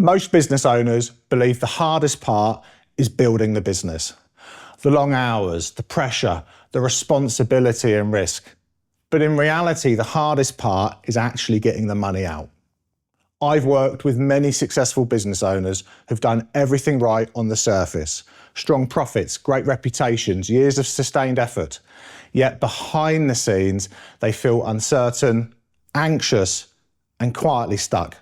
Most business owners believe the hardest part is building the business. The long hours, the pressure, the responsibility and risk. But in reality, the hardest part is actually getting the money out. I've worked with many successful business owners who've done everything right on the surface. Strong profits, great reputations, years of sustained effort. Yet behind the scenes, they feel uncertain, anxious, and quietly stuck.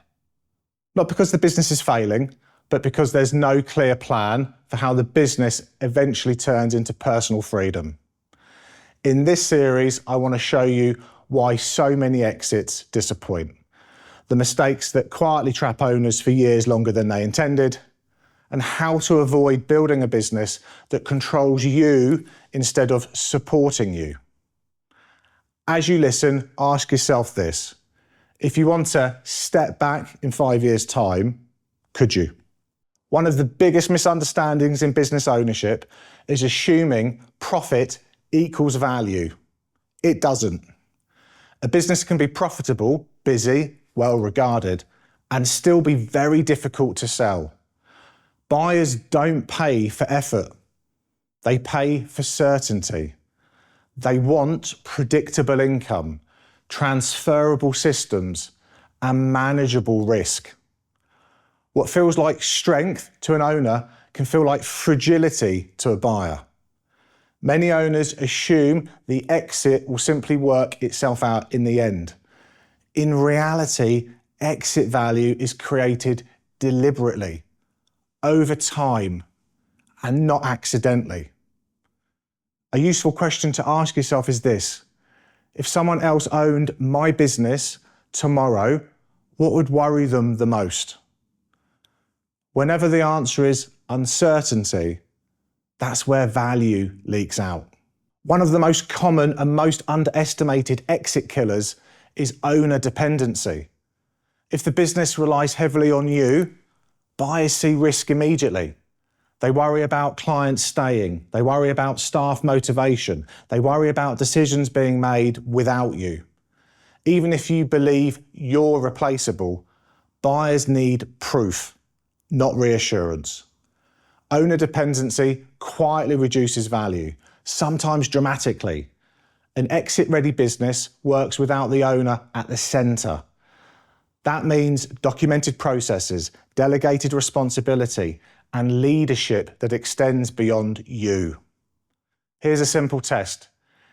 Not because the business is failing, but because there's no clear plan for how the business eventually turns into personal freedom. In this series, I want to show you why so many exits disappoint, the mistakes that quietly trap owners for years longer than they intended, and how to avoid building a business that controls you instead of supporting you. As you listen, ask yourself this: if you want to step back in 5 years' time, could you? One of the biggest misunderstandings in business ownership is assuming profit equals value. It doesn't. A business can be profitable, busy, well regarded, and still be very difficult to sell. Buyers don't pay for effort. They pay for certainty. They want predictable income, transferable systems, and manageable risk. What feels like strength to an owner can feel like fragility to a buyer. Many owners assume the exit will simply work itself out in the end. In reality, exit value is created deliberately, over time, and not accidentally. A useful question to ask yourself is this: if someone else owned my business tomorrow, what would worry them the most? Whenever the answer is uncertainty, that's where value leaks out. One of the most common and most underestimated exit killers is owner dependency. If the business relies heavily on you, buyers see risk immediately. They worry about clients staying. They worry about staff motivation. They worry about decisions being made without you. Even if you believe you're replaceable, buyers need proof, not reassurance. Owner dependency quietly reduces value, sometimes dramatically. An exit-ready business works without the owner at the centre. That means documented processes, delegated responsibility, and leadership that extends beyond you. Here's a simple test.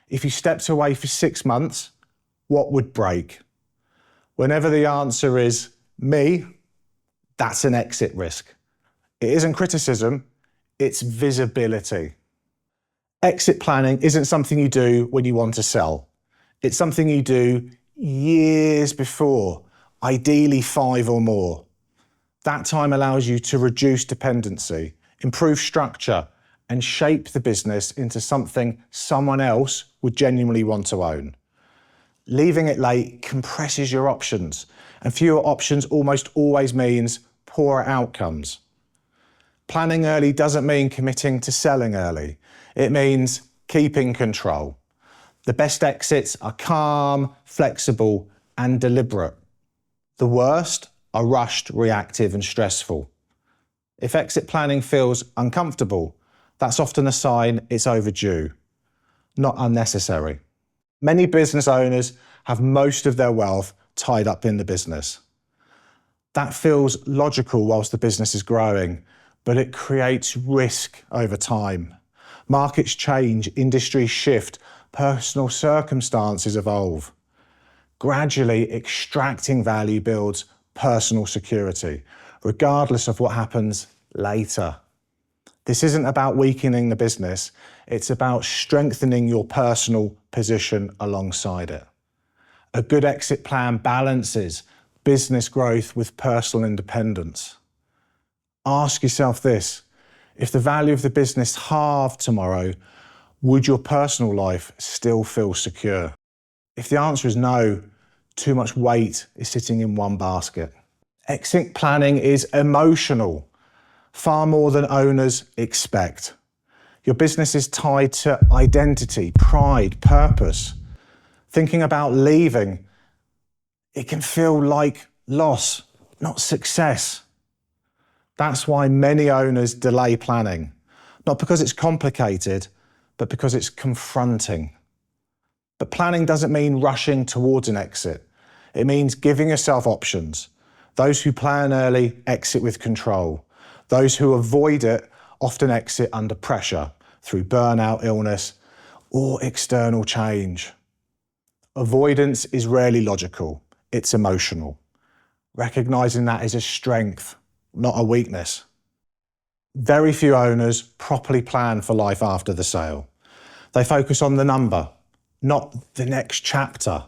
If you stepped away for 6 months, what would break? Whenever the answer is me, that's an exit risk. It isn't criticism, it's visibility. Exit planning isn't something you do when you want to sell. It's something you do years before, ideally 5 or more. That time allows you to reduce dependency, improve structure, and shape the business into something someone else would genuinely want to own. Leaving it late compresses your options, and fewer options almost always means poorer outcomes. Planning early doesn't mean committing to selling early. It means keeping control. The best exits are calm, flexible, and deliberate. The worst are rushed, reactive, and stressful. If exit planning feels uncomfortable, that's often a sign it's overdue, not unnecessary. Many business owners have most of their wealth tied up in the business. That feels logical whilst the business is growing, but it creates risk over time. Markets change, industries shift, personal circumstances evolve. Gradually, extracting value builds personal security, regardless of what happens later. This isn't about weakening the business, it's about strengthening your personal position alongside it. A good exit plan balances business growth with personal independence. Ask yourself this: if the value of the business halved tomorrow, would your personal life still feel secure? If the answer is no, too much weight is sitting in one basket. Exit planning is emotional, far more than owners expect. Your business is tied to identity, pride, purpose. Thinking about leaving, it can feel like loss, not success. That's why many owners delay planning, not because it's complicated, but because it's confronting. But planning doesn't mean rushing towards an exit. It means giving yourself options. Those who plan early exit with control. Those who avoid it often exit under pressure through burnout, illness, or external change. Avoidance is rarely logical, it's emotional. Recognizing that is a strength, not a weakness. Very few owners properly plan for life after the sale. They focus on the number, not the next chapter.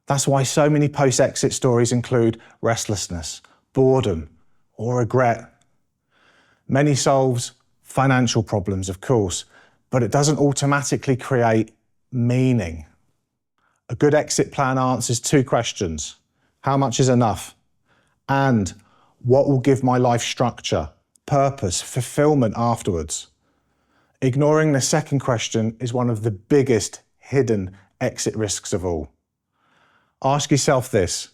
That's why so many post-exit stories include restlessness, boredom, or regret. Many solves financial problems, of course, but it doesn't automatically create meaning. A good exit plan answers two questions. How much is enough? And what will give my life structure, purpose, fulfillment afterwards? Ignoring the second question is one of the biggest hidden exit risks of all. Ask yourself this: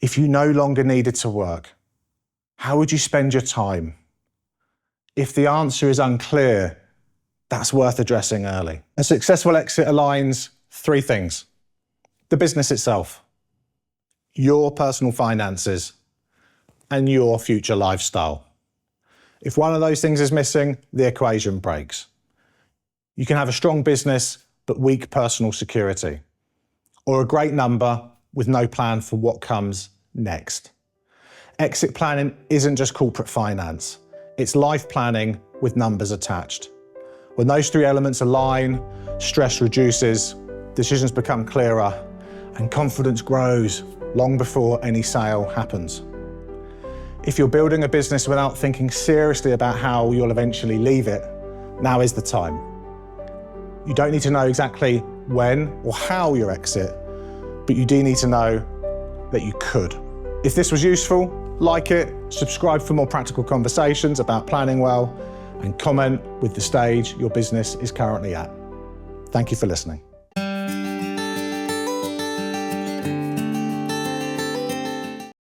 if you no longer needed to work, how would you spend your time? If the answer is unclear, that's worth addressing early. A successful exit aligns three things: the business itself, your personal finances, and your future lifestyle. If one of those things is missing, the equation breaks. You can have a strong business, but weak personal security, or a great number with no plan for what comes next. Exit planning isn't just corporate finance. It's life planning with numbers attached. When those three elements align, stress reduces, decisions become clearer, and confidence grows long before any sale happens. If you're building a business without thinking seriously about how you'll eventually leave it, now is the time. You don't need to know exactly when or how you exit, but you do need to know that you could. If this was useful, like it, subscribe for more practical conversations about planning well, and comment with the stage your business is currently at. Thank you for listening.